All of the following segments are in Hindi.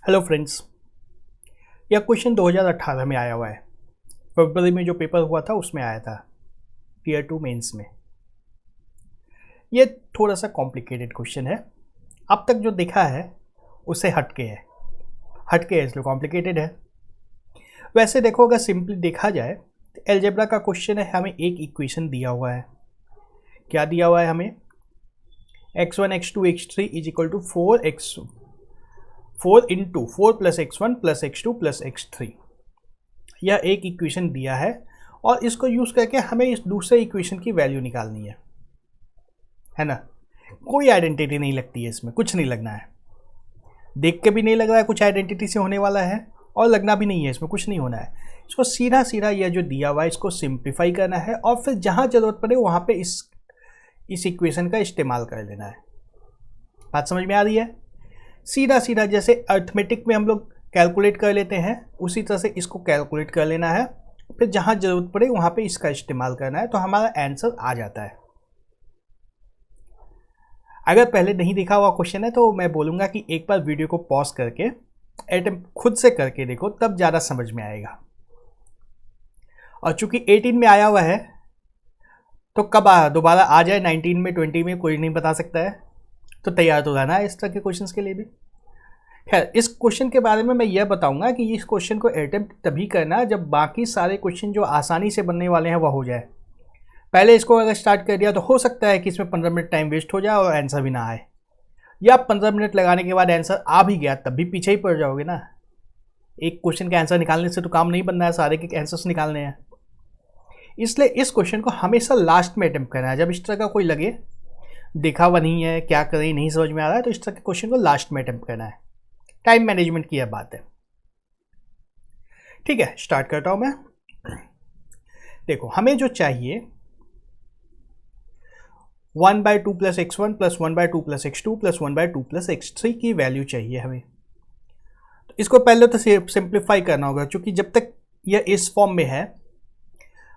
हेलो फ्रेंड्स, यह क्वेश्चन 2018 में आया हुआ है। फरवरी में जो पेपर हुआ था उसमें आया था, टीयर 2 मेंस में। ये थोड़ा सा कॉम्प्लिकेटेड क्वेश्चन है। अब तक जो देखा है उससे हटके है इसलिए कॉम्प्लिकेटेड है। वैसे देखो, अगर सिंपली देखा जाए तो एलजेब्रा का क्वेश्चन है। हमें एक इक्वेशन दिया हुआ है। क्या दिया हुआ है हमें? x1 x2 x3 is equal to 4 into 4 plus x1 plus x2 plus x3। यह एक इक्वेशन दिया है और इसको यूज़ करके हमें इस दूसरे इक्वेशन की वैल्यू निकालनी है ना। कोई आइडेंटिटी नहीं लगती है इसमें, कुछ नहीं लगना है। देख के भी नहीं लग रहा है कुछ आइडेंटिटी से होने वाला है, और लगना भी नहीं है, इसमें कुछ नहीं होना है। इसको सीधा सीधा यह जो दिया हुआ है इसको सिंप्लीफाई करना है और फिर जहाँ ज़रूरत पड़े वहाँ पे इस इक्वेशन का इस्तेमाल कर लेना है। बात समझ में आ रही है? सीधा सीधा जैसे अर्थमेटिक में हम लोग कैलकुलेट कर लेते हैं, उसी तरह से इसको कैलकुलेट कर लेना है। फिर जहाँ ज़रूरत पड़े वहाँ पे इसका इस्तेमाल करना है, तो हमारा आंसर आ जाता है। अगर पहले नहीं देखा हुआ क्वेश्चन है तो मैं बोलूँगा कि एक बार वीडियो को पॉज करके अटेम्प्ट खुद से करके देखो, तब ज़्यादा समझ में आएगा। और चूंकि 18 में आया हुआ है तो कब दोबारा आ जाए 19 में 20 में कोई नहीं बता सकता है, तो तैयार तो रहना है इस तरह के क्वेश्चंस के लिए भी। खैर, इस क्वेश्चन के बारे में मैं यह बताऊंगा कि इस क्वेश्चन को अटेम्प्ट तभी करना जब बाकी सारे क्वेश्चन जो आसानी से बनने वाले हैं वह हो जाए। पहले इसको अगर स्टार्ट कर दिया तो हो सकता है कि इसमें 15 मिनट टाइम वेस्ट हो जाए और आंसर भी ना आए, या 15 मिनट लगाने के बाद आंसर आ भी गया तब भी पीछे ही पड़ जाओगे ना। एक क्वेश्चन का आंसर निकालने से तो काम नहीं बनना है, सारे के आंसर्स निकालने हैं। इसलिए इस क्वेश्चन को हमेशा लास्ट में अटेम्प्ट करना है। जब इस तरह का कोई लगे देखा हुआ नहीं है, क्या करें नहीं समझ में आ रहा है, तो इस तरह के क्वेश्चन को लास्ट में अटेम्प्ट करना है। टाइम मैनेजमेंट की यह बात है। ठीक है, स्टार्ट करता हूं मैं। देखो, हमें जो चाहिए 1/2 plus x1 plus 1/2 plus x2 plus 1/2 plus x3 की वैल्यू चाहिए हमें। तो इसको पहले तो सिंप्लीफाई करना होगा, क्योंकि जब तक यह इस फॉर्म में है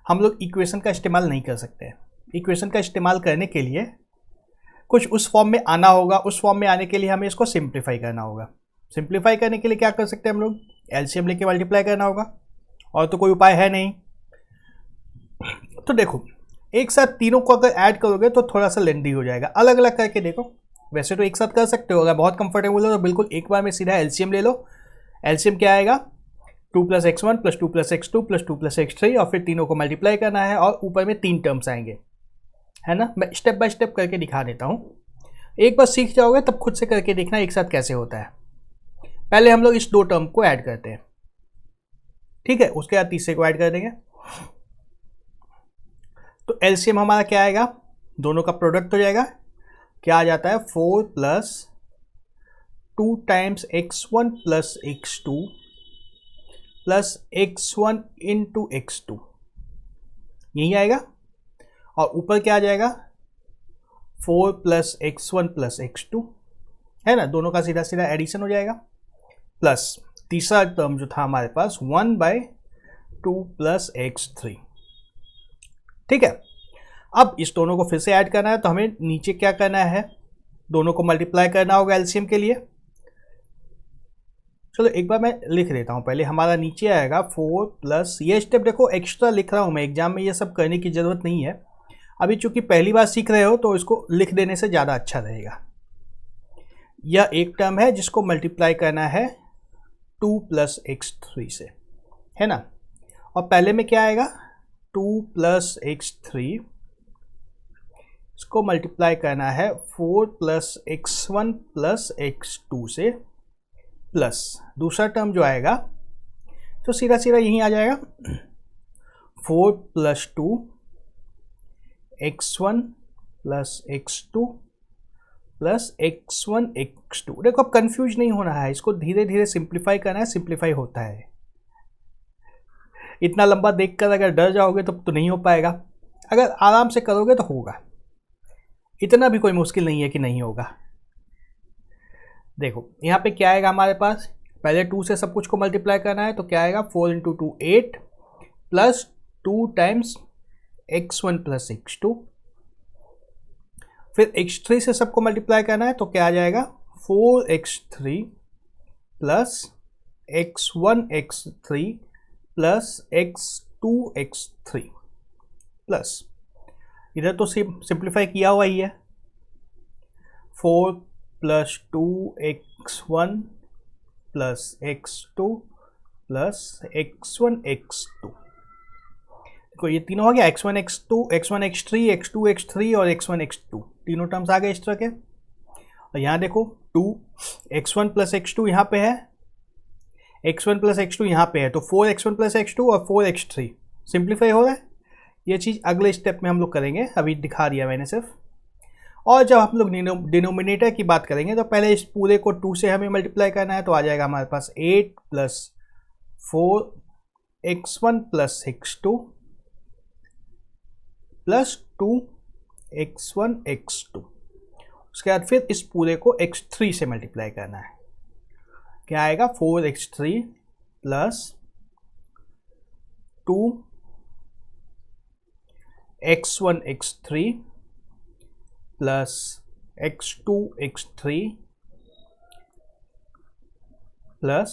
हम लोग इक्वेशन का इस्तेमाल नहीं कर सकते। इक्वेशन का इस्तेमाल करने के लिए कुछ उस फॉर्म में आना होगा। उस फॉर्म में आने के लिए हमें इसको सिंप्लीफाई करना होगा। सिंप्लीफाई करने के लिए क्या कर सकते हैं हम लोग? एलसीएम लेके मल्टीप्लाई करना होगा, और तो कोई उपाय है नहीं। तो देखो, एक साथ तीनों को अगर ऐड करोगे तो थोड़ा सा लेंदी हो जाएगा। अलग अलग करके देखो। वैसे तो एक साथ कर सकते हो, अगर बहुत कंफर्टेबल हो तो बिल्कुल एक बार में सीधा एलसीएम ले लो। एलसीएम क्या आएगा? 2 plus x1 plus 2 plus x2 plus 2 plus x3, और फिर तीनों को मल्टीप्लाई करना है और ऊपर में 3 टर्म्स आएंगे, है ना। मैं स्टेप बाय स्टेप करके दिखा देता हूँ। एक बार सीख जाओगे तब खुद से करके देखना एक साथ कैसे होता है। पहले हम लोग इस 2 टर्म को ऐड करते हैं, ठीक है। उसके बाद तीसरे को ऐड कर देंगे। तो एलसीएम हमारा क्या आएगा? दोनों का प्रोडक्ट हो जाएगा। क्या आ जाता है? 4 plus 2 times x1 plus x2 plus x1 into x2, यही आएगा। और ऊपर क्या आ जाएगा? 4 प्लस x1 प्लस x2, है ना। दोनों का सीधा सीधा एडिशन हो जाएगा। प्लस तीसरा टर्म जो था हमारे पास 1/2 प्लस x3, ठीक है। अब इस दोनों को फिर से ऐड करना है, तो हमें नीचे क्या करना है? दोनों को मल्टीप्लाई करना होगा एलसीएम के लिए। चलो एक बार मैं लिख देता हूं। पहले हमारा नीचे आएगा 4 प्लस, ये स्टेप देखो एक्स्ट्रा लिख रहा हूं मैं, एग्जाम में ये सब करने की जरूरत नहीं है। अभी चूंकि पहली बार सीख रहे हो तो इसको लिख देने से ज़्यादा अच्छा रहेगा। यह एक टर्म है जिसको मल्टीप्लाई करना है 2 प्लस x3 से, है ना। और पहले में क्या आएगा? 2 प्लस x3, इसको मल्टीप्लाई करना है 4 प्लस x1 प्लस x2 से, प्लस दूसरा टर्म जो आएगा तो सीधा सीधा यहीं आ जाएगा 4 plus 2 x1 plus x2 plus x1 x2। देखो, अब कंफ्यूज नहीं होना है, इसको धीरे धीरे सिंप्लीफाई करना है। सिंप्लीफाई होता है। इतना लंबा देखकर अगर डर जाओगे तो नहीं हो पाएगा। अगर आराम से करोगे तो होगा। इतना भी कोई मुश्किल नहीं है कि नहीं होगा। देखो यहाँ पे क्या आएगा हमारे पास? पहले 2 से सब कुछ को मल्टीप्लाई करना है, तो क्या आएगा? 4 into 2 8 plus 2 times x1 plus x2, फिर x3 से सबको मल्टीप्लाई करना है, तो क्या आ जाएगा? 4x3 plus x1 x3 plus x2 x3 plus इधर तो सिंप्लीफाई किया हुआ ही है, 4 plus 2x1 plus x2 plus x1 x2। देखो ये तीनों हो गया, x1 x2 x1 x3 x2 x3 और x1 x2 तीनों टर्म्स आ गए इस तरह के। और यहाँ देखो 2 x1 प्लस x2 यहाँ पे है, x1 प्लस x2 यहाँ पे है, तो 4x1 प्लस x2 और 4x3 सिंप्लीफाई हो रहा है। ये चीज़ अगले स्टेप में हम लोग करेंगे, अभी दिखा दिया मैंने सिर्फ। और जब हम लोग डिनोमिनेटर की बात करेंगे तो पहले इस पूरे को 2 से हमें मल्टीप्लाई करना है, तो आ जाएगा हमारे पास 8 plus 4x1 plus x2 plus 2x1 x2। उसके बाद फिर इस पूरे को x3 से मल्टीप्लाई करना है, क्या आएगा 4x3 plus 2x1 x3 plus x2 x3 plus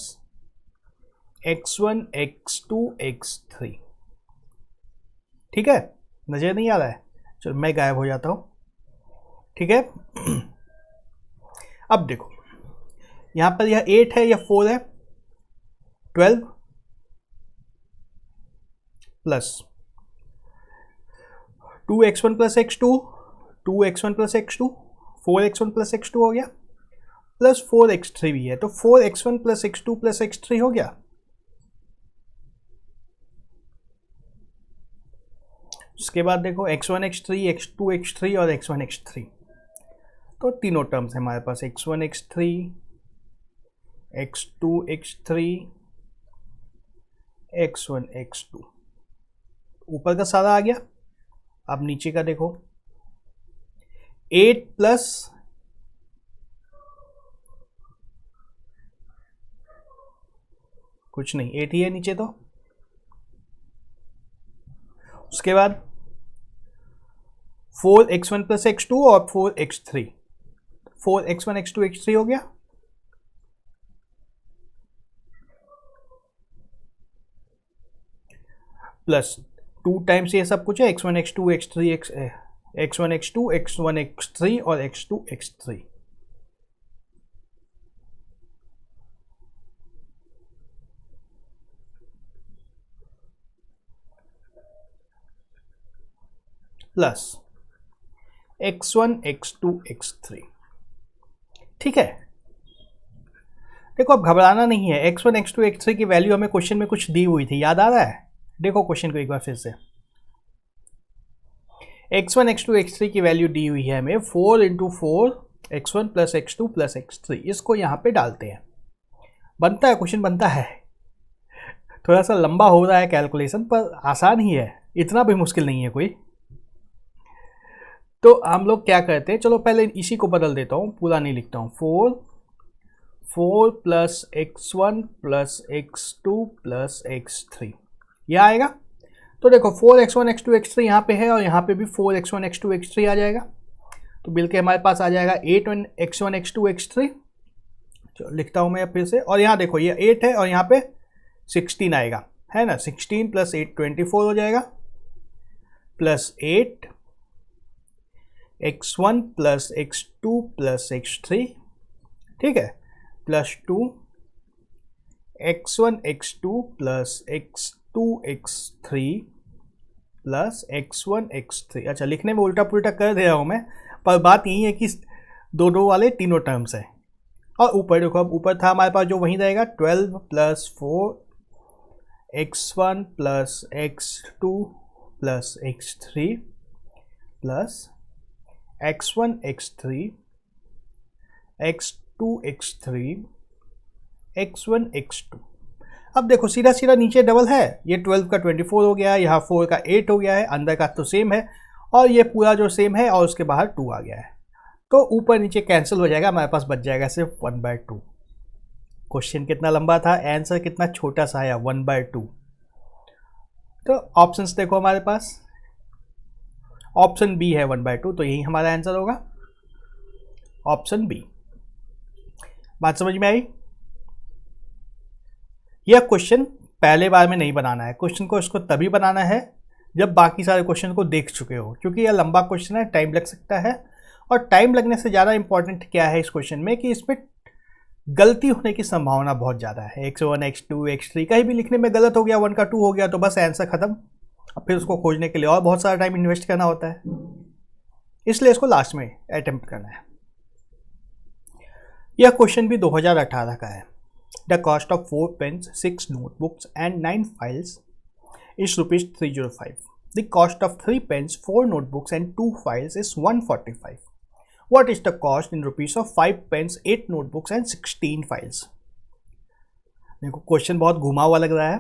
x1 x2 x3। ठीक है, नजर नहीं आ रहा है? चलो मैं गायब हो जाता हूं, ठीक है। अब देखो यहां पर यह 8 है, यह 4 है, 12 plus 2x1 plus x2 2x1 plus x2 4x1 plus x2 हो गया, प्लस 4x3 भी है, तो 4x1 plus x2 plus x3 हो गया। उसके बाद देखो x1 x3 x2 x3 और x1 x3, तो तीनों टर्म्स है हमारे पास, x1 x3 x2 x3 x1 x2। ऊपर का सारा आ गया। अब नीचे का देखो 8 प्लस कुछ नहीं, 8 ही है नीचे तो। उसके बाद 4x1 प्लस x2 और 4x3, 4x1 x2 x3 हो गया, प्लस 2 टाइम्स ये सब कुछ है, x1 x2 x3 x1 x2 x1 x3 और x2 x3। Plus x1 x2 x3। ठीक है, देखो अब घबराना नहीं है, x1 x2 x3 की वैल्यू हमें क्वेश्चन में कुछ दी हुई थी, याद आ रहा है? देखो क्वेश्चन को एक बार फिर से, x1 x2 x3 की वैल्यू दी हुई है हमें 4 × 4 x1 plus x2 plus x3। इसको यहाँ पे डालते हैं, बनता है क्वेश्चन, बनता है। थोड़ा सा लंबा हो रहा है कैलकुलेशन, पर आसान ही है, इतना भी मुश्किल नहीं है कोई। तो हम लोग क्या करते हैं, चलो पहले इसी को बदल देता हूँ, पूरा नहीं लिखता हूँ। 4 plus x1 plus x2 plus x3 यह आएगा। तो देखो 4x1 x2 x3 यहाँ पे है और यहाँ पे भी 4x1 x2 x3 आ जाएगा, तो मिल के हमारे पास आ जाएगा 8x1 x2 x3। चलो लिखता हूँ मैं फिर से, और यहाँ देखो ये 8 है और यहाँ पे 16 आएगा, है ना। 16 प्लस 8 24 हो जाएगा, plus 8 x1 plus x2 plus x3, ठीक है, plus 2 x1 x2 plus x2 x3 plus x1 x3। अच्छा, लिखने में उल्टा पुल्टा कर दे रहा हूँ मैं, पर बात यही है कि दो वाले तीनों टर्म्स हैं। और ऊपर देखो, अब ऊपर था हमारे पास जो वहीं रहेगा, 12 plus 4 x1 plus x2 plus x3 plus x1 x3 x2 x3 x1 x2। अब देखो सीधा सीधा नीचे डबल है, ये 12 का 24 हो गया है, यहाँ 4 का 8 हो गया है, अंदर का तो सेम है और ये पूरा जो सेम है और उसके बाहर 2 आ गया है, तो ऊपर नीचे कैंसिल हो जाएगा, हमारे पास बच जाएगा सिर्फ 1/2। क्वेश्चन कितना लंबा था, आंसर कितना छोटा सा आया, 1/2। तो ऑप्शंस देखो हमारे पास, ऑप्शन बी है 1/2, तो यही हमारा आंसर होगा, ऑप्शन बी। बात समझ में आई? यह क्वेश्चन पहले बार में नहीं बनाना है, क्वेश्चन को इसको तभी बनाना है जब बाकी सारे क्वेश्चन को देख चुके हो, क्योंकि यह लंबा क्वेश्चन है, टाइम लग सकता है। और टाइम लगने से ज़्यादा इंपॉर्टेंट क्या है इस क्वेश्चन में कि इसमें गलती होने की संभावना बहुत ज़्यादा है। x1 x2 x3 कहीं भी लिखने में गलत हो गया, 1 का 2 हो गया तो बस आंसर खत्म। अब फिर उसको खोजने के लिए और बहुत सारा टाइम इन्वेस्ट करना होता है, इसलिए इसको लास्ट में अटेम्प्ट करना है। यह क्वेश्चन भी 2018 का है। The cost of 4 pens 6 notebooks and 9 files is ₹305। The cost of 3 pens 4 notebooks and 2 files is 145। What is the cost in rupees of 5 pens, 8 notebooks and 16 files? देखो क्वेश्चन बहुत घुमा हुआ लग रहा है।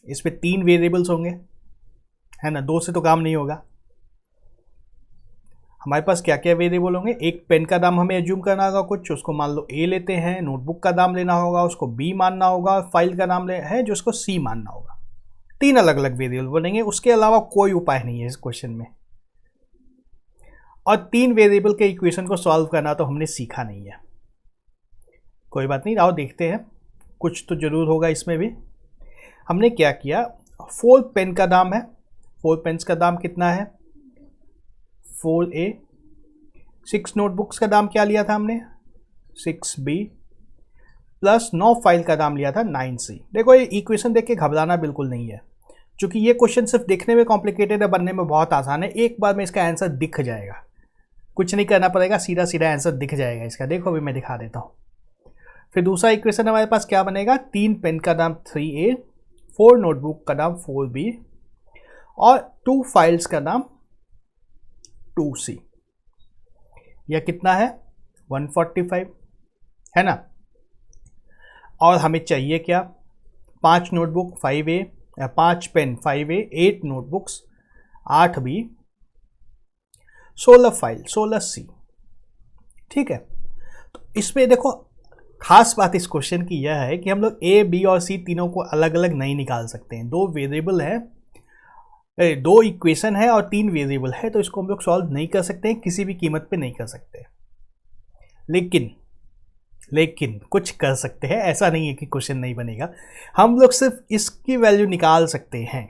इस पे 3 वेरिएबल्स होंगे, है ना, 2 से तो काम नहीं होगा। हमारे पास क्या क्या वेरिएबल होंगे? एक पेन का दाम हमें एज्यूम करना होगा कुछ, उसको मान लो A लेते हैं। नोटबुक का दाम लेना होगा, उसको B मानना होगा। फाइल का नाम है जो उसको C मानना होगा। 3 अलग अलग वेरिएबल बनेंगे, उसके अलावा कोई उपाय नहीं है इस क्वेश्चन में। और 3 वेरिएबल के इक्वेशन को सॉल्व करना तो हमने सीखा नहीं है। कोई बात नहीं, आओ देखते हैं, कुछ तो जरूर होगा इसमें भी। हमने क्या किया, 4 पेन का दाम है, 4 पेन्स का दाम कितना है 4A। 6 नोटबुक्स का दाम क्या लिया था हमने 6B, प्लस 9 फाइल का दाम लिया था 9C। देखो ये इक्वेशन देख के घबराना बिल्कुल नहीं है, क्योंकि ये क्वेश्चन सिर्फ देखने में कॉम्प्लिकेटेड है, बनने में बहुत आसान है। एक बार में इसका आंसर दिख जाएगा, कुछ नहीं करना पड़ेगा, सीधा सीधा आंसर दिख जाएगा इसका। देखो अभी मैं दिखा देता हूँ। फिर दूसरा इक्वेशन हमारे पास क्या बनेगा, 3 पेन का दाम 3A, 4 नोटबुक का दाम 4B और 2 फाइल्स का दाम 2C। यह कितना है 145, है ना। और हमें चाहिए क्या, 5 notebook 5A, 5 pen 5A, 8 notebooks 8B, 16 file 16C। ठीक है, तो इसमें देखो खास बात इस क्वेश्चन की यह है कि हम लोग A, B और C तीनों को अलग अलग नहीं निकाल सकते हैं। 2 वेरिएबल है, 2 इक्वेशन है और 3 वेरिएबल है, तो इसको हम लोग सॉल्व नहीं कर सकते हैं, किसी भी कीमत पे नहीं कर सकते। लेकिन कुछ कर सकते हैं, ऐसा नहीं है कि क्वेश्चन नहीं बनेगा। हम लोग सिर्फ इसकी वैल्यू निकाल सकते हैं।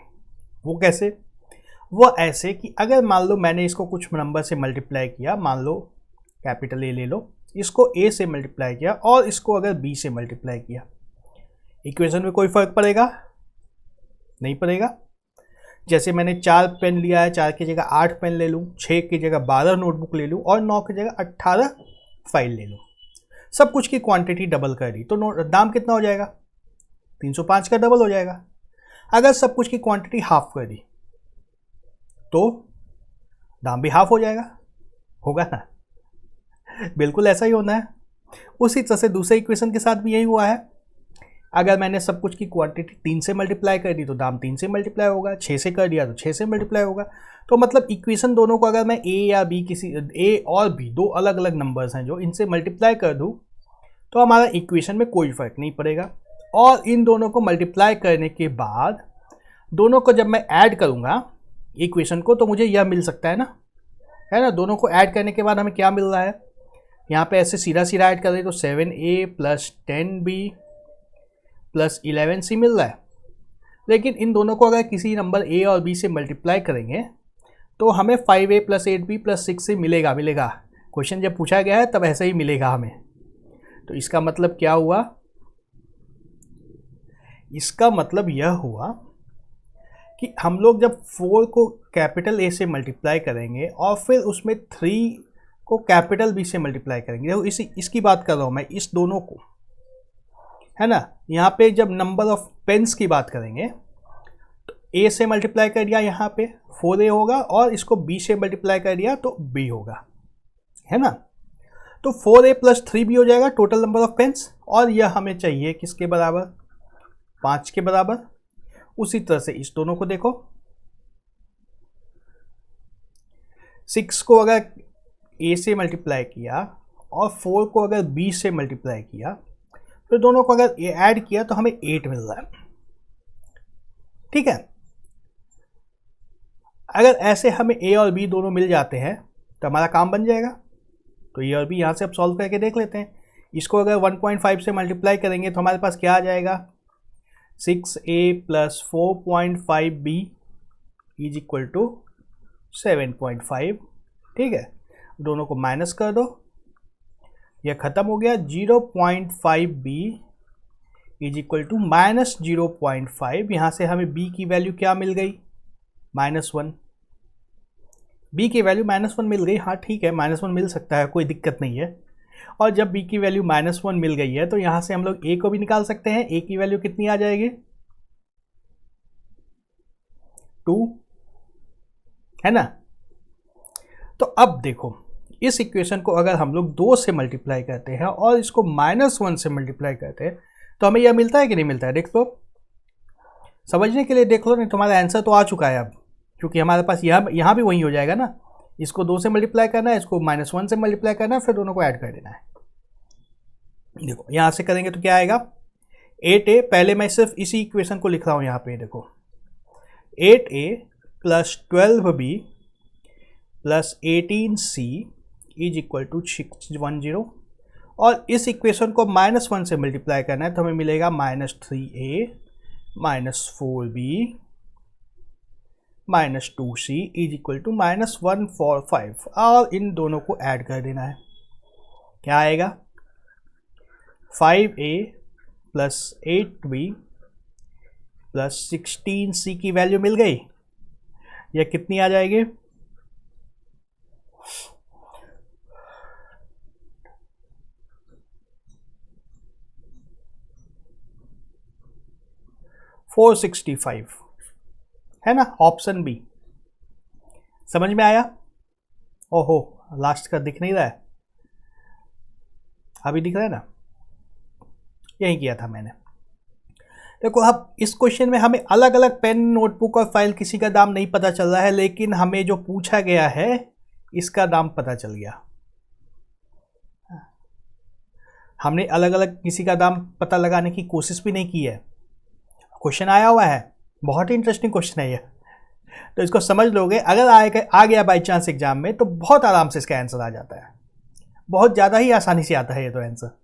वो कैसे, वो ऐसे कि अगर मान लो मैंने इसको कुछ नंबर से मल्टीप्लाई किया, मान लो कैपिटल A ले लो, इसको A से मल्टीप्लाई किया और इसको अगर B से मल्टीप्लाई किया, इक्वेशन में कोई फर्क पड़ेगा नहीं पड़ेगा। जैसे मैंने 4 पेन लिया है, 4 की जगह 8 पेन ले लूँ, 6 की जगह 12 नोटबुक ले लूँ और 9 की जगह 18 फाइल ले लूँ, सब कुछ की क्वांटिटी डबल कर दी तो दाम कितना हो जाएगा 305 का डबल हो जाएगा। अगर सब कुछ की क्वांटिटी हाफ कर दी तो दाम भी हाफ हो जाएगा, होगा ना, बिल्कुल ऐसा ही होना है। उसी तरह से दूसरे इक्वेशन के साथ भी यही हुआ है। अगर मैंने सब कुछ की क्वांटिटी 3 से मल्टीप्लाई कर दी तो दाम 3 से मल्टीप्लाई होगा, 6 से कर दिया तो 6 से मल्टीप्लाई होगा। तो मतलब इक्वेशन दोनों को अगर मैं A या B, किसी A और B 2 अलग अलग नंबर्स हैं जो, इनसे मल्टीप्लाई कर दूँ तो हमारा इक्वेशन में कोई फर्क नहीं पड़ेगा। और इन दोनों को मल्टीप्लाई करने के बाद दोनों को जब मैं ऐड करूँगा इक्वेशन को तो मुझे यह मिल सकता है ना। दोनों को ऐड करने के बाद हमें क्या मिल रहा है, यहाँ पे ऐसे सीधा सीधा ऐड कर दे तो 7A plus 10B plus 11C मिल रहा है। लेकिन इन दोनों को अगर किसी नंबर A और B से मल्टीप्लाई करेंगे तो हमें 5A plus 8B plus 6C मिलेगा। क्वेश्चन जब पूछा गया है तब ऐसे ही मिलेगा हमें। तो इसका मतलब क्या हुआ, इसका मतलब यह हुआ कि हम लोग जब 4 को कैपिटल A से मल्टीप्लाई करेंगे और फिर उसमें 3 को कैपिटल B से मल्टीप्लाई करेंगे, देखो इसकी बात कर रहा हूँ मैं, इस दोनों को, है ना। यहाँ पे जब नंबर ऑफ पेन्स की बात करेंगे तो A से मल्टीप्लाई कर दिया यहाँ पे 4A होगा और इसको B से मल्टीप्लाई कर दिया तो B होगा, है ना। तो 4A प्लस 3B हो जाएगा टोटल नंबर ऑफ पेन्स, और यह हमें चाहिए किसके बराबर 5 के बराबर। उसी तरह से इस दोनों को देखो, 6 को अगर A से मल्टीप्लाई किया और 4 को अगर B से मल्टीप्लाई किया तो दोनों को अगर ऐड किया तो हमें 8 मिल रहा है, ठीक है। अगर ऐसे हमें A और B दोनों मिल जाते हैं तो हमारा काम बन जाएगा। तो A और B यहाँ से अब सॉल्व करके देख लेते हैं। इसको अगर 1.5 से मल्टीप्लाई करेंगे तो हमारे पास क्या आ जाएगा 6a plus 4.5b is equal to 7.5। ठीक है, दोनों को माइनस कर दो, यह खत्म हो गया। 0.5b is equal to minus 0.5। यहाँ से हमें b की वैल्यू क्या मिल गई? -1। b की वैल्यू -1 मिल गई। हाँ ठीक है, -1 मिल सकता है, कोई दिक्कत नहीं है। और जब b की वैल्यू -1 मिल गई है तो यहाँ से हम लोग a को भी निकाल सकते हैं। a की वैल्यू कितनी आ जाएगी? 2, है ना। तो अब देखो, इस इक्वेशन को अगर हम लोग 2 से मल्टीप्लाई करते हैं और इसको -1 से मल्टीप्लाई करते हैं तो हमें यह मिलता है कि नहीं मिलता है? देख लो, समझने के लिए देख लो, नहीं तुम्हारा आंसर तो आ चुका है अब, क्योंकि हमारे पास यहाँ भी वही हो जाएगा ना। इसको 2 से मल्टीप्लाई करना है, इसको -1 से मल्टीप्लाई करना है, फिर दोनों को ऐड कर देना है। देखो यहाँ से करेंगे तो क्या आएगा? 8a, पहले मैं सिर्फ इसी इक्वेशन को लिख रहा हूँ यहाँ पे। देखो 8a plus 12b plus 18c is equal to 610। और इस इक्वेशन को -1 से मल्टीप्लाई करना है तो हमें मिलेगा -3a -4b -2c is equal to -145। और इन दोनों को ऐड कर देना है। क्या आएगा? 5a plus 8b plus 16c की वैल्यू मिल गई। यह कितनी आ जाएगी? 465, है ना। Option B. समझ में आया? ओहो, लास्ट का दिख नहीं रहा है, अभी दिख रहा है ना, यही किया था मैंने। देखो अब इस क्वेश्चन में हमें अलग अलग पेन, नोटबुक और फाइल किसी का दाम नहीं पता चल रहा है, लेकिन हमें जो पूछा गया है इसका दाम पता चल गया। हमने अलग अलग किसी का दाम पता लगाने की कोशिश भी नहीं की है, क्वेश्चन आया हुआ है। बहुत ही इंटरेस्टिंग क्वेश्चन है ये, तो इसको समझ लोगे। अगर आ गया बाई चांस एग्जाम में तो बहुत आराम से इसका आंसर आ जाता है, बहुत ज़्यादा ही आसानी से आता है ये तो आंसर।